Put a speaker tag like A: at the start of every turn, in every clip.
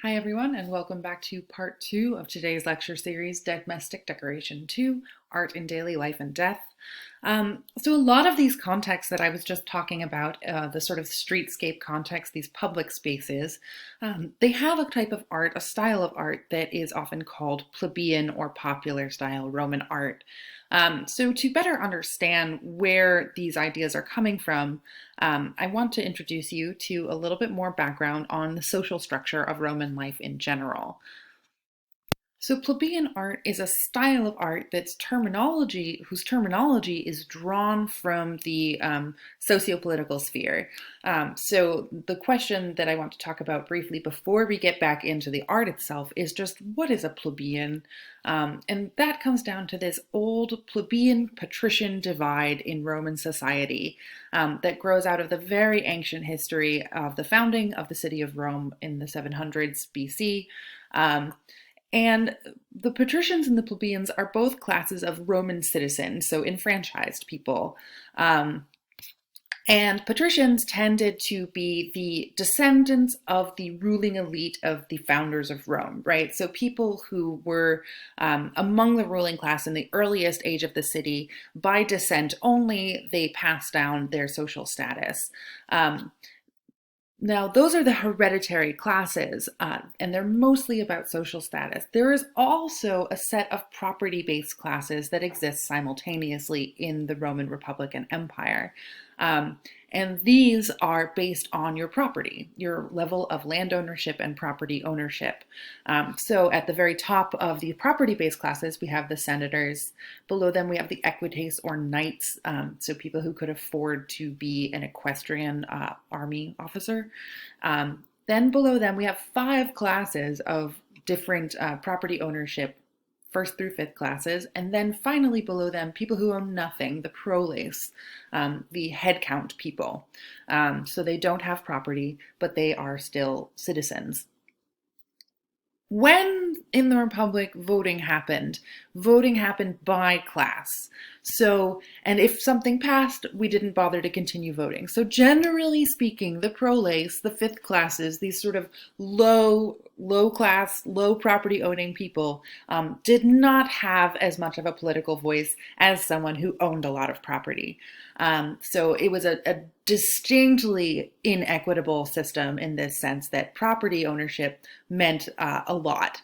A: Hi everyone, and welcome back to part 2 of today's lecture series, Domestic Decoration 2, Art in Daily Life and Death. So a lot of these contexts that I was just talking about, the sort of streetscape context, these public spaces, they have a type of art, a style of art that is often called plebeian or popular style Roman art. So to better understand where these ideas are coming from, I want to introduce you to a little bit more background on the social structure of Roman life in general. So plebeian art is a style of art whose terminology is drawn from the socio-political sphere. So the question that I want to talk about briefly before we get back into the art itself is just what is a plebeian? And that comes down to this old plebeian patrician divide in Roman society that grows out of the very ancient history of the founding of the city of Rome in the 700s BC. And the patricians and the plebeians are both classes of Roman citizens, so enfranchised people. And patricians tended to be the descendants of the ruling elite of the founders of Rome, right? So people who were among the ruling class in the earliest age of the city, by descent only, they passed down their social status. Now, those are the hereditary classes, and they're mostly about social status. There is also a set of property-based classes that exist simultaneously in the Roman Republic and Empire. And these are based on your property, your level of land ownership and property ownership. So at the very top of the property-based classes, we have the senators. Below them, we have the equites or knights, so people who could afford to be an equestrian army officer. Then below them, we have 5 classes of different property ownership, first through 5th classes, and then finally below them, people who own nothing, the proles, the head count people. So they don't have property, but they are still citizens. When in the Republic voting happened by class. So, and if something passed, we didn't bother to continue voting. So generally speaking, the proles, the 5th classes, these sort of low class, low property owning people, did not have as much of a political voice as someone who owned a lot of property. So it was a distinctly inequitable system in this sense that property ownership meant a lot.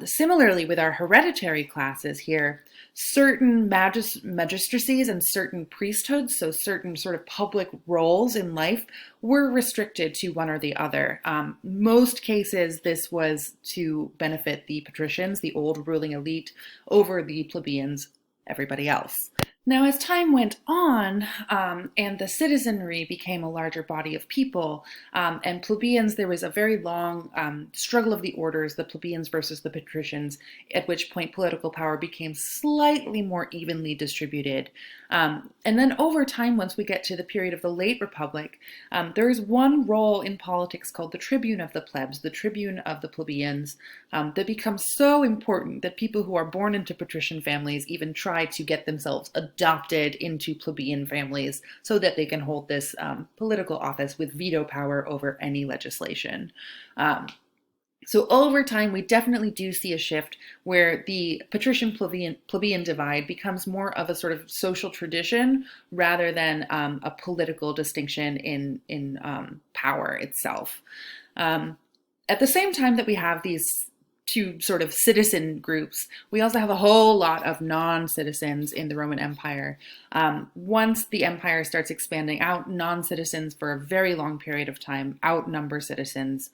A: Similarly, with our hereditary classes here, certain magistracies and certain priesthoods, so certain sort of public roles in life, were restricted to one or the other. Most cases, this was to benefit the patricians, the old ruling elite, over the plebeians, everybody else. Now, as time went on and the citizenry became a larger body of people, and plebeians, there was a very long struggle of the orders, the plebeians versus the patricians, at which point political power became slightly more evenly distributed. And then over time, once we get to the period of the late Republic, there is one role in politics called the tribune of the plebs, the tribune of the plebeians, that becomes so important that people who are born into patrician families even try to get themselves adopted into plebeian families so that they can hold this political office with veto power over any legislation. So over time, we definitely do see a shift where the patrician-plebeian divide becomes more of a sort of social tradition rather than a political distinction in power itself. At the same time that we have these 2 sort of citizen groups, we also have a whole lot of non-citizens in the Roman Empire. Once the empire starts expanding out, non-citizens for a very long period of time outnumber citizens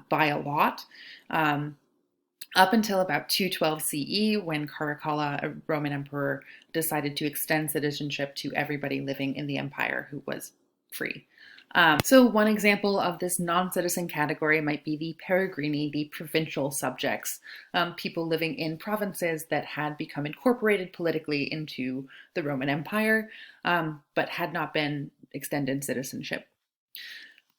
A: by a lot. Up until about 212 CE, when Caracalla, a Roman emperor, decided to extend citizenship to everybody living in the empire who was free. So one example of this non-citizen category might be the peregrini, the provincial subjects, people living in provinces that had become incorporated politically into the Roman Empire, but had not been extended citizenship.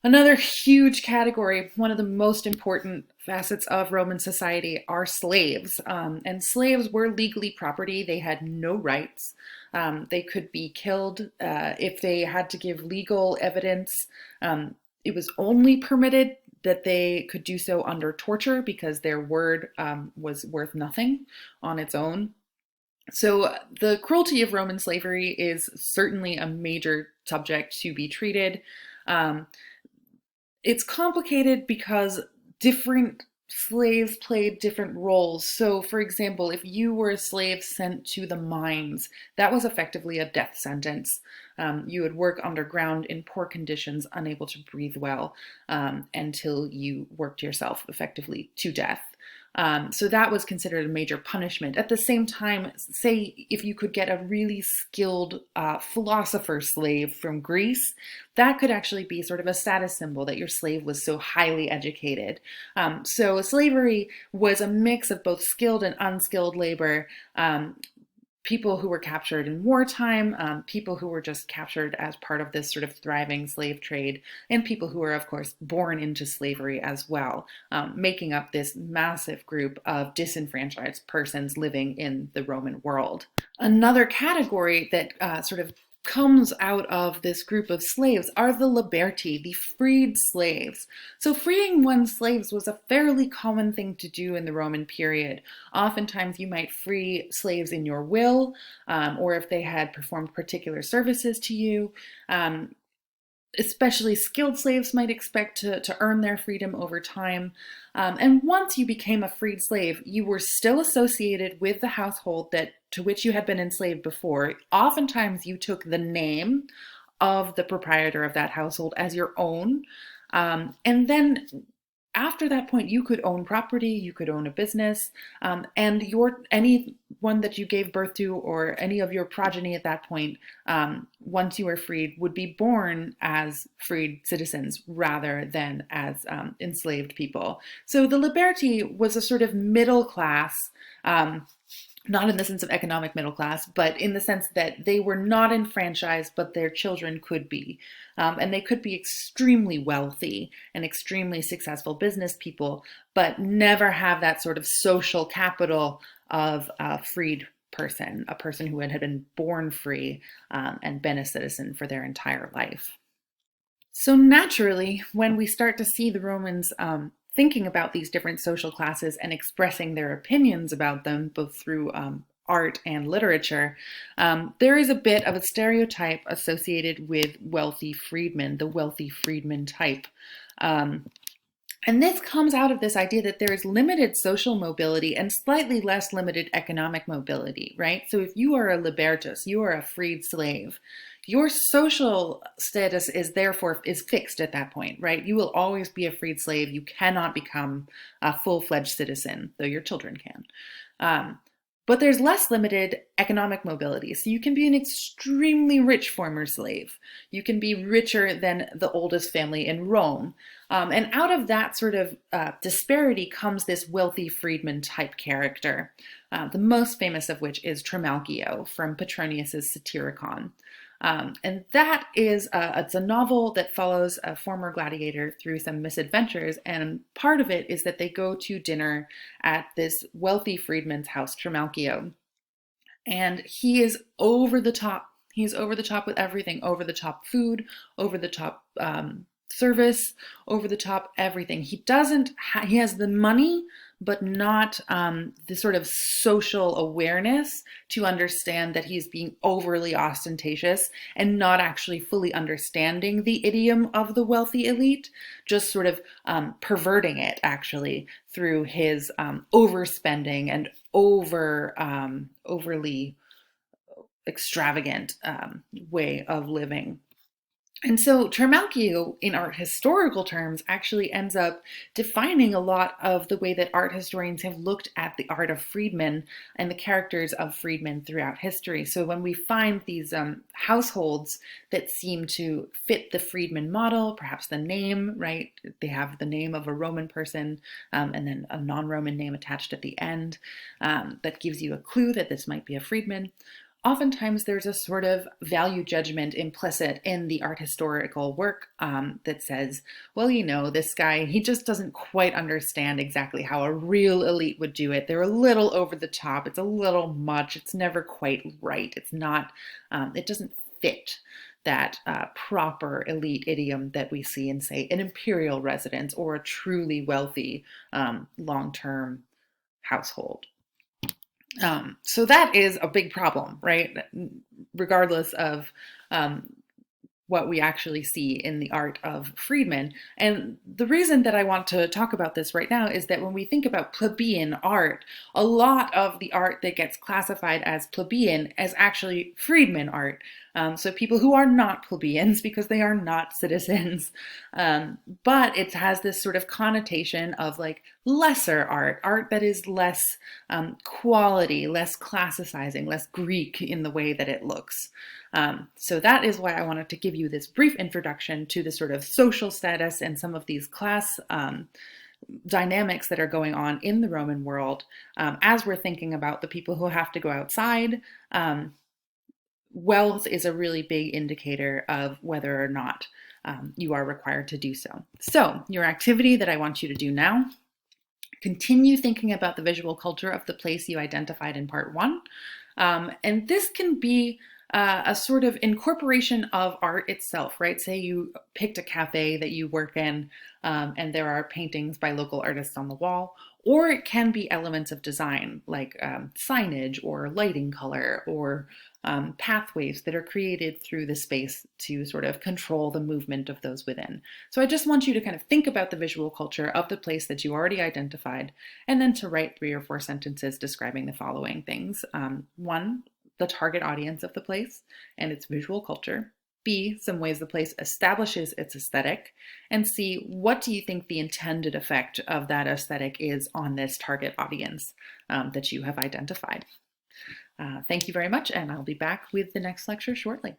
A: Another huge category, one of the most important facets of Roman society, are slaves. And slaves were legally property. They had no rights. They could be killed if they had to give legal evidence. It was only permitted that they could do so under torture because their word was worth nothing on its own. So the cruelty of Roman slavery is certainly a major subject to be treated. Um, it's complicated because different slaves played different roles. So, for example, if you were a slave sent to the mines, that was effectively a death sentence. You would work underground in poor conditions, unable to breathe well, until you worked yourself effectively to death. So that was considered a major punishment. At the same time, say if you could get a really skilled philosopher slave from Greece, that could actually be sort of a status symbol that your slave was so highly educated. So slavery was a mix of both skilled and unskilled labor. People who were captured in wartime, people who were just captured as part of this sort of thriving slave trade, and people who were, of course, born into slavery as well, making up this massive group of disenfranchised persons living in the Roman world. Another category that sort of comes out of this group of slaves are the liberti, the freed slaves. So freeing one's slaves was a fairly common thing to do in the Roman period. Oftentimes you might free slaves in your will, or if they had performed particular services to you. Especially skilled slaves might expect to earn their freedom over time. And once you became a freed slave, you were still associated with the household to which you had been enslaved before. Oftentimes you took the name of the proprietor of that household as your own. And then after that point, you could own property, you could own a business, and anyone that you gave birth to or any of your progeny at that point, once you were freed, would be born as freed citizens rather than as enslaved people. So the liberti was a sort of middle class, not in the sense of economic middle class, but in the sense that they were not enfranchised, but their children could be. And they could be extremely wealthy and extremely successful business people, but never have that sort of social capital of a freed person, a person who had been born free and been a citizen for their entire life. So naturally, when we start to see the Romans thinking about these different social classes and expressing their opinions about them, both through art and literature, there is a bit of a stereotype associated with wealthy freedmen, the wealthy freedman type. And this comes out of this idea that there is limited social mobility and slightly less limited economic mobility, right? So if you are a libertus, you are a freed slave, your social status is therefore fixed at that point, right? You will always be a freed slave. You cannot become a full-fledged citizen, though your children can. But there's less limited economic mobility. So you can be an extremely rich former slave. You can be richer than the oldest family in Rome. And out of that sort of disparity comes this wealthy freedman type character, the most famous of which is Trimalchio from Petronius's Satyricon. And that is it's a novel that follows a former gladiator through some misadventures, and part of it is that they go to dinner at this wealthy freedman's house, Trimalchio, and he is over the top. He's over the top with everything, over the top food, over the top service, over the top everything. He has the money, but not the sort of social awareness to understand that he's being overly ostentatious and not actually fully understanding the idiom of the wealthy elite, just sort of perverting it actually through his overspending and overly extravagant way of living. And so Trimalchio, in art historical terms, actually ends up defining a lot of the way that art historians have looked at the art of freedmen and the characters of freedmen throughout history. So when we find these households that seem to fit the freedman model, perhaps the name, right? They have the name of a Roman person and then a non-Roman name attached at the end that gives you a clue that this might be a freedman. Oftentimes there's a sort of value judgment implicit in the art historical work that says, well, this guy, he just doesn't quite understand exactly how a real elite would do it. They're a little over the top. It's a little much. It's never quite right. It's not, it doesn't fit that proper elite idiom that we see in, say, an imperial residence or a truly wealthy long-term household. So that is a big problem, right? Regardless of what we actually see in the art of Friedman. And the reason that I want to talk about this right now is that when we think about plebeian art, a lot of the art that gets classified as plebeian is actually Friedman art. So people who are not plebeians because they are not citizens. But it has this sort of connotation of like lesser art, art that is less quality, less classicizing, less Greek in the way that it looks. So that is why I wanted to give you this brief introduction to the sort of social status and some of these class dynamics that are going on in the Roman world as we're thinking about the people who have to go outside. Wealth is a really big indicator of whether or not you are required to do so. So your activity that I want you to do now, continue thinking about the visual culture of the place you identified in part 1. And this can be a sort of incorporation of art itself, right? Say you picked a cafe that you work in and there are paintings by local artists on the wall, or it can be elements of design like signage or lighting color or pathways that are created through the space to sort of control the movement of those within. So I just want you to kind of think about the visual culture of the place that you already identified, and then to write 3 or 4 sentences describing the following things. 1, the target audience of the place and its visual culture. B, some ways the place establishes its aesthetic. And C, what do you think the intended effect of that aesthetic is on this target audience that you have identified? Thank you very much, and I'll be back with the next lecture shortly.